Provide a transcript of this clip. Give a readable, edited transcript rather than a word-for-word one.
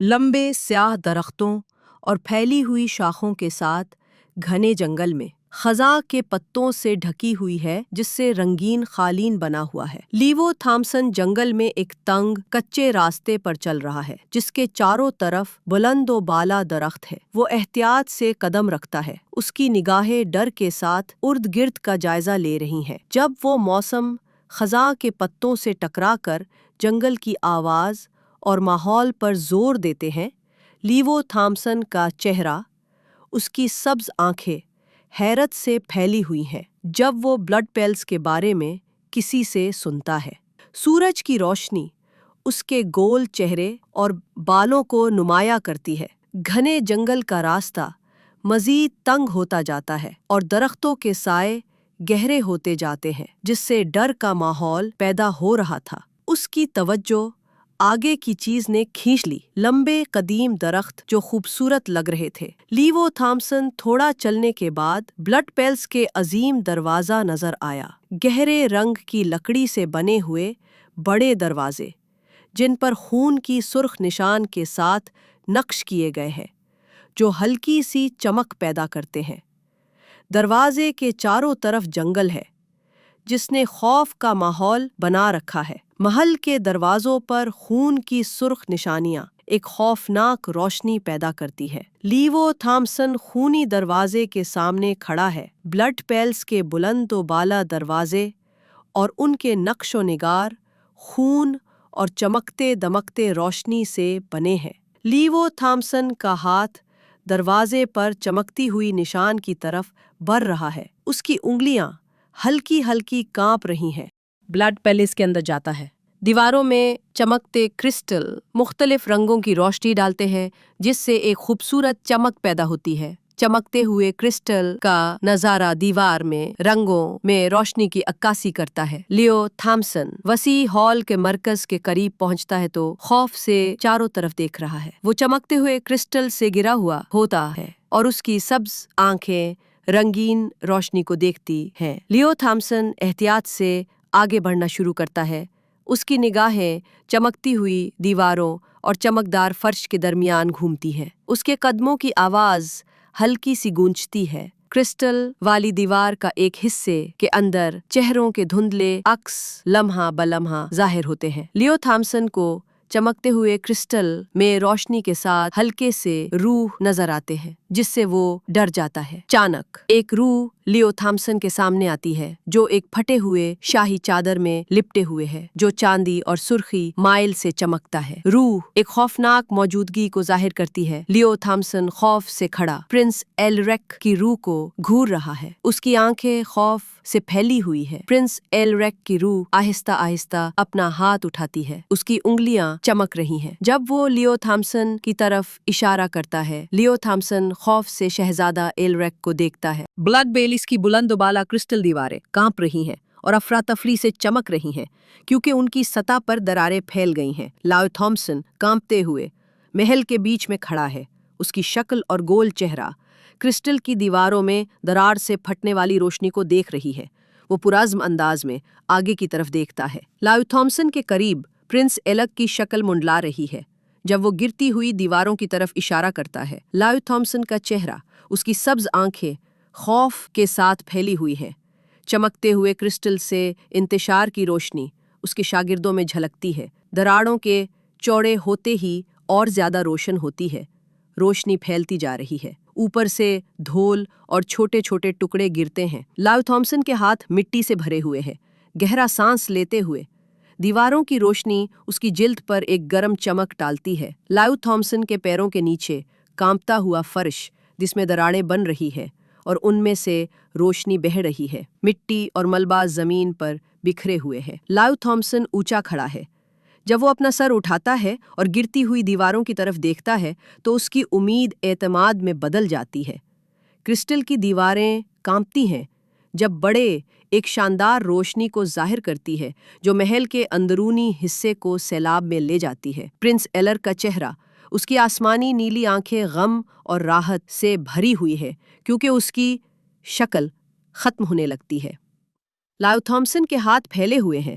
لمبے سیاہ درختوں اور پھیلی ہوئی شاخوں کے ساتھ گھنے جنگل میں خزاں کے پتوں سے ڈھکی ہوئی ہے جس سے رنگین قالین بنا ہوا ہے۔ لیو تھامسن جنگل میں ایک تنگ کچے راستے پر چل رہا ہے جس کے چاروں طرف بلند و بالا درخت ہے۔ وہ احتیاط سے قدم رکھتا ہے، اس کی نگاہیں ڈر کے ساتھ ارد گرد کا جائزہ لے رہی ہیں۔ جب وہ موسم خزاں کے پتوں سے ٹکرا کر جنگل کی آواز اور ماحول پر زور دیتے ہیں، لیو تھامسن کا چہرہ، اس کی سبز آنکھیں حیرت سے پھیلی ہوئی ہیں جب وہ بلڈ پیلز کے بارے میں کسی سے سنتا ہے۔ سورج کی روشنی اس کے گول چہرے اور بالوں کو نمایاں کرتی ہے۔ گھنے جنگل کا راستہ مزید تنگ ہوتا جاتا ہے اور درختوں کے سائے گہرے ہوتے جاتے ہیں جس سے ڈر کا ماحول پیدا ہو رہا تھا۔ اس کی توجہ آگے کی چیز نے کھینچ لی، لمبے قدیم درخت جو خوبصورت لگ رہے تھے۔ لیو تھامسن تھوڑا چلنے کے بعد بلڈ پیلز کے عظیم دروازہ نظر آیا، گہرے رنگ کی لکڑی سے بنے ہوئے بڑے دروازے جن پر خون کی سرخ نشان کے ساتھ نقش کیے گئے ہیں جو ہلکی سی چمک پیدا کرتے ہیں۔ دروازے کے چاروں طرف جنگل ہے جس نے خوف کا ماحول بنا رکھا ہے۔ محل کے دروازوں پر خون کی سرخ نشانیاں ایک خوفناک روشنی پیدا کرتی ہے۔ لیو تھامسن خونی دروازے کے سامنے کھڑا ہے۔ بلڈ پیلز کے بلند و بالا دروازے اور ان کے نقش و نگار خون اور چمکتے دمکتے روشنی سے بنے ہیں۔ لیو تھامسن کا ہاتھ دروازے پر چمکتی ہوئی نشان کی طرف بڑھ رہا ہے، اس کی انگلیاں ہلکی ہلکی کانپ رہی ہیں۔ بلڈ پیلز کے اندر جاتا ہے۔ دیواروں میں چمکتے کرسٹل مختلف رنگوں کی روشنی ڈالتے ہیں جس سے ایک خوبصورت چمک پیدا ہوتی ہے۔ چمکتے ہوئے کرسٹل کا نظارہ دیوار میں رنگوں میں روشنی کی عکاسی کرتا ہے۔ لیو تھامسن وسیع ہال کے مرکز کے قریب پہنچتا ہے تو خوف سے چاروں طرف دیکھ رہا ہے۔ وہ چمکتے ہوئے کرسٹل سے گرا ہوا ہوتا ہے اور اس کی سبز آنکھیں رنگین روشنی کو دیکھتی ہیں۔ لیو تھامسن احتیاط سے آگے بڑھنا شروع کرتا ہے، اس کی نگاہیں چمکتی ہوئی دیواروں اور چمکدار فرش کے درمیان گھومتی ہیں۔ اس کے قدموں کی آواز ہلکی سی گونجتی ہے۔ کرسٹل والی دیوار کا ایک حصے کے اندر چہروں کے دھندلے عکس لمحہ بلمحہ ظاہر ہوتے ہیں۔ لیو تھامسن کو چمکتے ہوئے کرسٹل میں روشنی کے ساتھ ہلکے سے روح نظر آتے ہیں جس سے وہ ڈر جاتا ہے۔ اچانک ایک روح لیو تھامسن کے سامنے آتی ہے جو ایک پھٹے ہوئے شاہی چادر میں لپٹے ہوئے ہے جو چاندی اور سرخی مائل سے چمکتا ہے۔ روح ایک خوفناک موجودگی کو ظاہر کرتی ہے۔ لیو تھامسن خوف سے کھڑا پرنس ایلریک کی روح کو گھور رہا ہے، اس کی آنکھیں خوف سے پھیلی ہوئی ہے۔ پرنس ایلریک کی روح آہستہ آہستہ اپنا ہاتھ اٹھاتی ہے، اس کی انگلیاں چمک رہی ہیں جب وہ لیو تھامسن کی طرف اشارہ کرتا ہے۔ لیو تھامسن خوف سے شہزادہ ایلریک کو دیکھتا ہے۔ بلڈ پیلز کی بلند و بالا کرسٹل دیواریں کانپ رہی ہیں اور افراتفری سے چمک رہی ہیں کیونکہ ان کی سطح پر دراریں پھیل گئی ہیں۔ لیو تھامسن کانپتے ہوئے محل کے بیچ میں کھڑا ہے، اس کی شکل اور گول چہرہ کرسٹل کی دیواروں میں درار سے پھٹنے والی روشنی کو دیکھ رہی ہے۔ وہ پرعزم انداز میں آگے کی طرف دیکھتا ہے۔ لیو تھامسن کے قریب پرنس ایلک کی شکل منڈلا رہی ہے جب وہ گرتی ہوئی دیواروں کی طرف اشارہ کرتا ہے۔ لیو تھامسن کا چہرہ، اس کی سبز آنکھیں خوف کے ساتھ پھیلی ہوئی ہیں۔ چمکتے ہوئے کرسٹل سے انتشار کی روشنی اس کے شاگردوں میں جھلکتی ہے، دراڑوں کے چوڑے ہوتے ہی اور زیادہ روشن ہوتی ہے۔ روشنی پھیلتی جا رہی ہے، اوپر سے دھول اور چھوٹے چھوٹے ٹکڑے گرتے ہیں۔ لیو تھامسن کے ہاتھ مٹی سے بھرے ہوئے ہیں۔ گہرا سانس لیتے ہوئے دیواروں کی روشنی اس کی جلد پر ایک گرم چمک ڈالتی ہے۔ لیو تھامسن کے پیروں کے نیچے کانپتا ہوا فرش جس میں دراڑیں بن رہی ہے اور ان میں سے روشنی بہہ رہی ہے، مٹی اور ملبہ زمین پر بکھرے ہوئے ہیں۔ لیو تھامسن اونچا کھڑا ہے۔ جب وہ اپنا سر اٹھاتا ہے اور گرتی ہوئی دیواروں کی طرف دیکھتا ہے تو اس کی امید اعتماد میں بدل جاتی ہے۔ کرسٹل کی دیواریں کانپتی ہیں جب بڑے ایک شاندار روشنی کو ظاہر کرتی ہے جو محل کے اندرونی حصے کو سیلاب میں لے جاتی ہے۔ پرنس ایلر کا چہرہ، اس کی آسمانی نیلی آنکھیں غم اور راحت سے بھری ہوئی ہے کیونکہ اس کی شکل ختم ہونے لگتی ہے۔ لیو تھامسن کے ہاتھ پھیلے ہوئے ہیں،